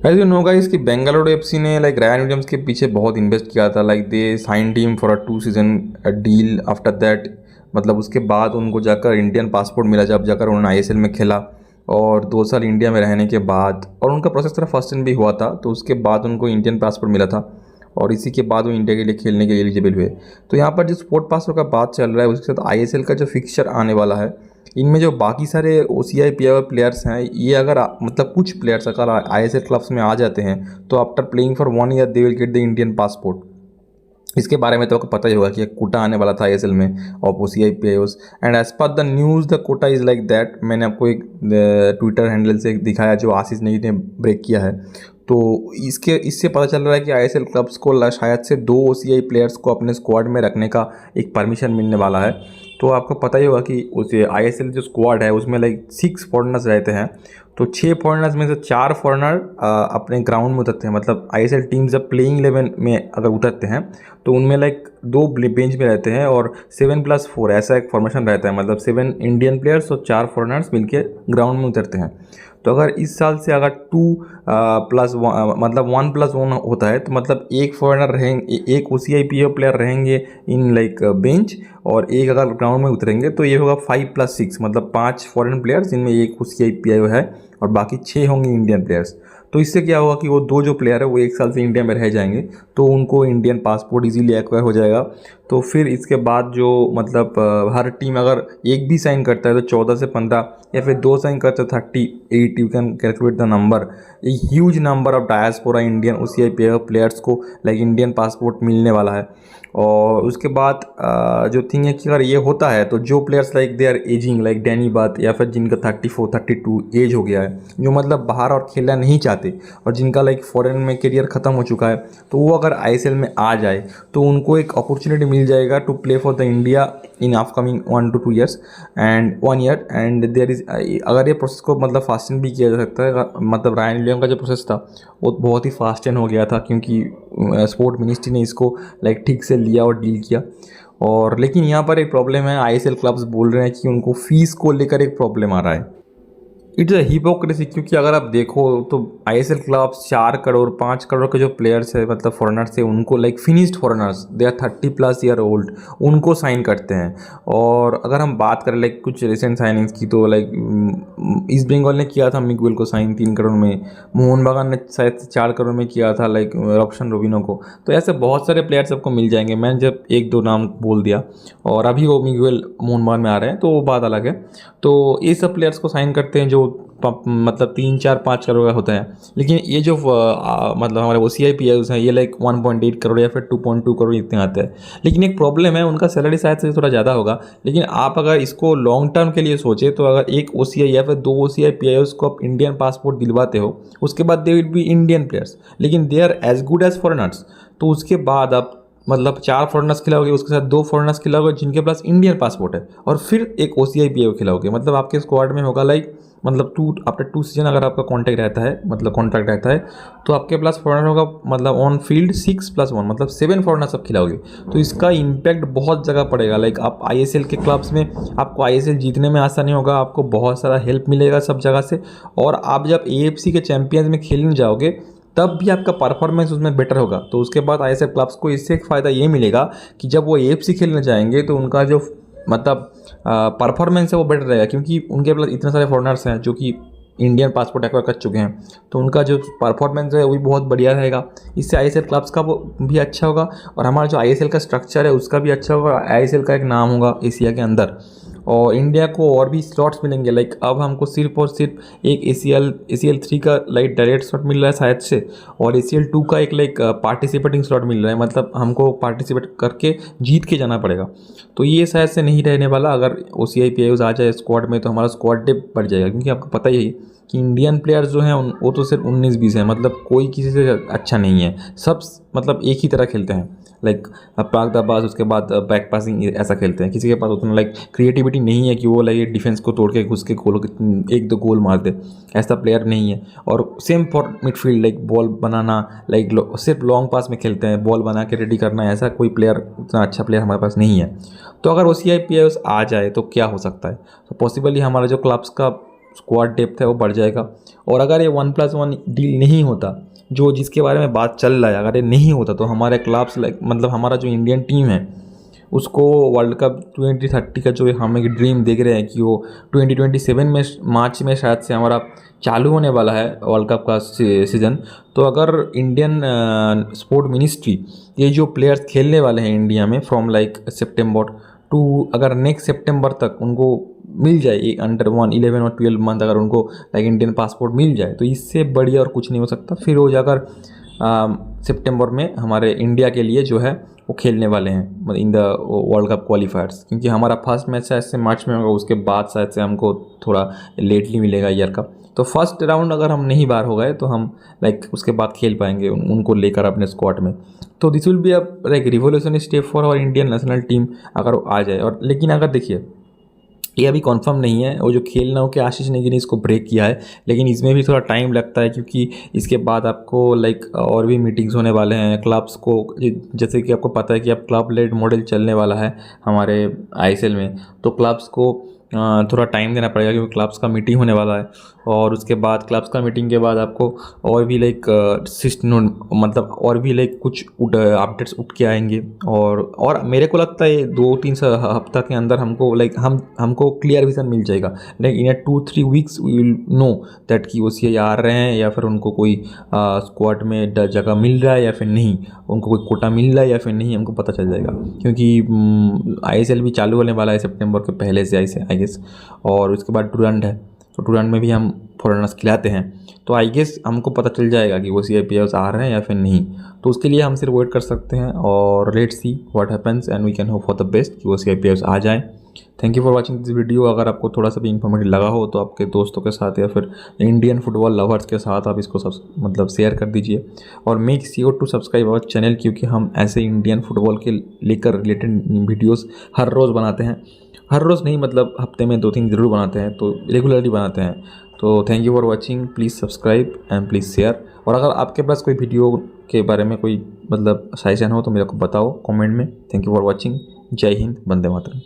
As you know guys कि Bengaluru FC ने like Ryan Williams के पीछे बहुत इन्वेस्ट किया था। Like they sign team for a 2 season deal. After that मतलब उसके बाद उनको जाकर इंडियन पासपोर्ट मिला, जब जाकर उन्होंने आईएसएल में खेला। और 2 साल इंडिया में रहने के बाद, और उनका प्रोसेस थोड़ा फर्स्ट इन भी हुआ था, तो उसके बाद उनको इंडियन पासपोर्ट मिला था और इसी के बाद वो इंडिया के लिए खेलने के लिए एलिजिबल हुए। तो यहाँ पर जो स्पोर्ट पासपोर्ट का बात चल रहा है, उसके साथ आईएसएल का जो फिक्सचर आने वाला है, इनमें जो बाकी सारे ओसीआई पीआई प्लेयर्स हैं, ये अगर मतलब कुछ प्लेयर्स अगर आईएसएल क्लब्स में आ जाते हैं तो after playing for 1 year they will get the Indian passport. इसके बारे में तो आपको पता ही होगा कि एक कोटा आने वाला था आईएसएल में of OCI PIOs, and as पर the news the quota is like that. मैंने आपको एक ट्विटर हैंडल से दिखाया जो आशीष नेगी ने ब्रेक किया है। तो इससे पता चल रहा है कि आईएसएल क्लब्स को शायद से 2 ओसीआई प्लेयर्स को अपने स्क्वाड में रखने का एक परमिशन मिलने वाला है। तो आपको पता ही होगा कि उस आईएसएल जो स्क्वाड है उसमें लाइक 6 फॉरेनर्स रहते हैं। तो 6 फॉरेनर्स में से 4 फॉरेनर अपने ग्राउंड में उतरते हैं। मतलब आईएसएल टीम जब प्लेइंग 11 में अगर उतरते हैं तो उनमें लाइक 2 बेंच में रहते हैं और 7+4 ऐसा एक फॉर्मेशन रहता है। मतलब 7 इंडियन प्लेयर्स और 4 फॉरेनर्स मिलके ग्राउंड में उतरते हैं। तो अगर इस साल से अगर 2+1 मतलब 1+1 होता है, तो मतलब एक फॉरेनर रहेंगे, एक ओसीआई पीआई प्लेयर रहेंगे इन लाइक बेंच, और एक अगर ग्राउंड में उतरेंगे तो ये होगा 5+6, मतलब 5 फॉरेन प्लेयर्स जिनमें एक ओसीआई पीआई है और बाकी 6 होंगे इंडियन प्लेयर्स। तो इससे क्या होगा कि वो 2 जो प्लेयर है वो 1 साल से इंडिया में रह जाएंगे, तो उनको इंडियन पासपोर्ट इजीली एक्वायर हो जाएगा। तो फिर इसके बाद जो मतलब हर टीम अगर एक भी साइन करता है तो 14 से 15, या फिर 2 साइन करते हैं 38, you can calculate the number. A huge number of diaspora Indian OCI players को लाइक इंडियन पासपोर्ट मिलने वाला है। और उसके बाद जो थिंग है कि अगर ये होता है तो जो players like they are ageing like Danny Batth, या फिर जिनका 34 32 एज हो गया है, जो मतलब बाहर और खेलना नहीं चाहते और जिनका लाइक फॉरेन में करियर ख़त्म हो चुका है, तो वो अगर आईएसएल में आ जाए तो उनको एक अपॉर्चुनिटी मिल जाएगा to play for the India in upcoming 1 to 2 years and 1 year। And there is, अगर ये प्रोसेस को मतलब फास्ट भी किया जा सकता है। मतलब रायन विलियम का जो प्रोसेस था वो बहुत ही फास्ट हो गया था, क्योंकि स्पोर्ट मिनिस्ट्री ने इसको लाइक ठीक से लिया और डील किया। और लेकिन यहाँ पर एक प्रॉब्लम है, आईएसएल क्लब्स बोल रहे हैं कि उनको फीस को लेकर एक प्रॉब्लम आ रहा है। इट्स अ हिपोक्रेसी, क्योंकि अगर आप देखो तो आईएसएल क्लब्स 4 करोड़ 5 करोड़ के जो प्लेयर्स है, मतलब फॉरेनर्स है, उनको like finished foreigners, they are 30+ year old, उनको साइन करते हैं। और अगर हम बात करें लाइक कुछ रिसेंट साइनिंग्स की, तो लाइक ईस्ट बंगाल ने किया था मिगुएल को साइन 3 करोड़ में, मोहन बागान ने शायद 4 करोड़ में किया था लाइक रॉब्सन रोबिनो को। तो ऐसे बहुत सारे प्लेयर्स आपको मिल जाएंगे। मैंने जब 1-2 नाम बोल दिया और अभी वो मिगुएल मोहन बागान में आ रहे हैं, तो वो बात अलग है। तो ये सब प्लेयर्स को साइन करते हैं जो मतलब 3-4-5 करोड़ का होता है। लेकिन ये जो मतलब हमारे ओसीआई पीआईओस हैं, ये लाइक 1.8 करोड़ या फिर 2.2 करोड़ इतने आते हैं। लेकिन एक प्रॉब्लम है, उनका सैलरी शायद से थोड़ा ज़्यादा होगा। लेकिन आप अगर इसको लॉन्ग टर्म के लिए सोचें, तो अगर एक ओसीआई या फिर 2 ओसीआई पीआईओस को आप इंडियन पासपोर्ट दिलवाते हो, उसके बाद they will be Indian players, लेकिन they are as good as foreigners. तो उसके बाद आप मतलब 4 फॉरेनर्स खिलाओगे, उसके साथ 2 फॉरेनर्स खिलाओगे जिनके पास इंडियन पासपोर्ट है, और फिर एक ओसीआई पीआईओ खिलाओगे। मतलब आपके स्क्वाड में होगा लाइक मतलब 2 आफ्टर 2 सीजन अगर आपका कॉन्ट्रैक्ट रहता है, मतलब कॉन्ट्रैक्ट रहता है, तो आपके पास फॉरेनर होगा मतलब ऑन फील्ड 6+1, मतलब 7 फॉरेनर्स आप खिलाओगे। तो इसका इम्पैक्ट बहुत जगह पड़ेगा। लाइक आप आईएसएल के क्लब्स में आपको आईएसएल जीतने में आसानी होगा, आपको बहुत सारा हेल्प मिलेगा सब जगह से। और आप जब एएफसी के चैंपियंस में खेलने जाओगे तब भी आपका परफॉर्मेंस उसमें बेटर होगा। तो उसके बाद आईएसएल क्लब्स को इससे एक फ़ायदा ये मिलेगा कि जब वो एएफसी खेलने जाएंगे तो उनका जो मतलब परफॉर्मेंस है वो बेटर रहेगा, क्योंकि उनके पास इतने सारे फॉरेनर्स हैं जो कि इंडियन पासपोर्ट एक्वायर कर चुके हैं। तो उनका जो परफॉर्मेंस है वो भी बहुत बढ़िया रहेगा। इससे आईएसएल क्लब्स का वो भी अच्छा होगा, और हमारा जो आईएसएल का स्ट्रक्चर है उसका भी अच्छा होगा। आईएसएल का एक नाम होगा एशिया के अंदर, और इंडिया को और भी स्लॉट्स मिलेंगे। लाइक अब हमको सिर्फ और सिर्फ एक एसीएल 3 का लाइक डायरेक्ट स्लॉट मिल रहा है शायद से, और एसीएल 2 का एक लाइक पार्टिसिपेटिंग स्लॉट मिल रहा है। मतलब हमको पार्टिसिपेट करके जीत के जाना पड़ेगा। तो ये शायद से नहीं रहने वाला। अगर ओसीआई पीआईओस आ जाए स्क्वाड में तो हमारा स्क्वाड डेप्थ बढ़ जाएगा, क्योंकि आपको पता ही है कि इंडियन प्लेयर्स जो हैं वो तो सिर्फ 19-20 हैं। मतलब कोई किसी से अच्छा नहीं है, सब मतलब एक ही तरह खेलते हैं। लाइक पाक दबाज, उसके बाद बैक पासिंग, ऐसा खेलते हैं। किसी के पास उतना लाइक क्रिएटिविटी नहीं है कि वो लाइक डिफेंस को तोड़ के घुस के गोल 1-2 गोल मार दे, ऐसा प्लेयर नहीं है। और same for midfield, like ball banana, like सिर्फ लॉन्ग पास में खेलते हैं, बॉल बना के रेडी करना, ऐसा कोई प्लेयर, उतना अच्छा प्लेयर हमारे पास नहीं है। तो अगर ओसीआई पीआईओस आ जाए तो क्या हो सकता है? तो पॉसिबली हमारा जो क्लब्स का स्क्वाड डेप्थ है वो बढ़ जाएगा। और अगर ये 1+1 डील नहीं होता, जो जिसके बारे में बात चल रहा है, अगर ये नहीं होता तो हमारे क्लब्स लाइक मतलब हमारा जो इंडियन टीम है उसको वर्ल्ड कप 2030 का जो हम एक ड्रीम देख रहे हैं कि वो 2027 में मार्च में शायद से हमारा चालू होने वाला है वर्ल्ड कप का सीज़न। तो अगर इंडियन स्पोर्ट मिनिस्ट्री ये जो प्लेयर्स खेलने वाले हैं इंडिया में फ्रॉम लाइक सितंबर टू, अगर नेक्स्ट सितंबर तक उनको मिल जाए एक अंडर 11 और 12 मंथ अगर उनको लाइक इंडियन पासपोर्ट मिल जाए तो इससे बढ़िया और कुछ नहीं हो सकता। फिर वो जाकर सितंबर में हमारे इंडिया के लिए जो है वो खेलने वाले हैं इन द वर्ल्ड कप क्वालिफायर्स, क्योंकि हमारा फर्स्ट मैच शायद से मार्च में होगा, उसके बाद शायद से हमको थोड़ा लेटली मिलेगा ईयर का। तो फर्स्ट राउंड अगर हम नहीं बाहर हो गए तो हम लाइक उसके बाद खेल पाएंगे उनको लेकर अपने स्क्वाड में। तो this will be a like revolutionary step for our Indian national team अगर वो आ जाए। और लेकिन अगर देखिए ये अभी कंफर्म नहीं है, वो जो खेलना हो कि आशीष नेगी ने इसको ब्रेक किया है, लेकिन इसमें भी थोड़ा टाइम लगता है क्योंकि इसके बाद आपको लाइक और भी मीटिंग्स होने वाले हैं क्लब्स को। जैसे कि आपको पता है कि अब क्लब लेड मॉडल चलने वाला है हमारे आईएसएल में, तो क्लब्स को थोड़ा टाइम देना पड़ेगा क्योंकि क्लब्स का मीटिंग होने वाला है। और उसके बाद क्लब्स का मीटिंग के बाद आपको और भी लाइक मतलब और भी लाइक कुछ अपडेट्स उठ के आएंगे। और मेरे को लगता है 2-3 हफ्ता के अंदर हमको लाइक हमको क्लियर विजन मिल जाएगा। Like in 2-3 weeks we will know that कि OCI आ रहे हैं या फिर उनको कोई स्क्वाड में जगह मिल रहा है या फिर नहीं, उनको कोई कोटा मिल रहा है या फिर नहीं, हमको पता चल जाएगा। क्योंकि ISL भी चालू होने वाला है सितंबर के पहले से आई गेस। और उसके बाद टूर्नामेंट है, तो टूर्नामेंट में भी हम फॉरेनर्स खिलाते हैं, तो आई गेस हमको पता चल जाएगा कि OCI प्लेयर्स आ रहे हैं या फिर नहीं। तो उसके लिए हम सिर्फ वेट कर सकते हैं और let's see what happens and we can hope for the best कि OCI प्लेयर्स आ जाएँ। Thank you for watching this video. अगर आपको थोड़ा सा भी इन्फॉर्मेटिव लगा हो तो आपके दोस्तों के साथ या फिर इंडियन फुटबॉल लवर्स के साथ आप इसको मतलब शेयर कर दीजिए। और make sure to subscribe our channel, क्योंकि हम ऐसे इंडियन फुटबॉल के लेकर रिलेटेड वीडियोज़ हर रोज़ बनाते हैं। हर रोज़ नहीं, मतलब हफ्ते में 2-3 ज़रूर बनाते हैं, तो रेगुलरली बनाते हैं। तो thank you for watching, please subscribe and please share. और अगर आपके पास कोई वीडियो के बारे में कोई मतलब सजेशन हो तो मेरे को बताओ कमेंट में। Thank you for watching. जय हिंद, वंदे मातरम।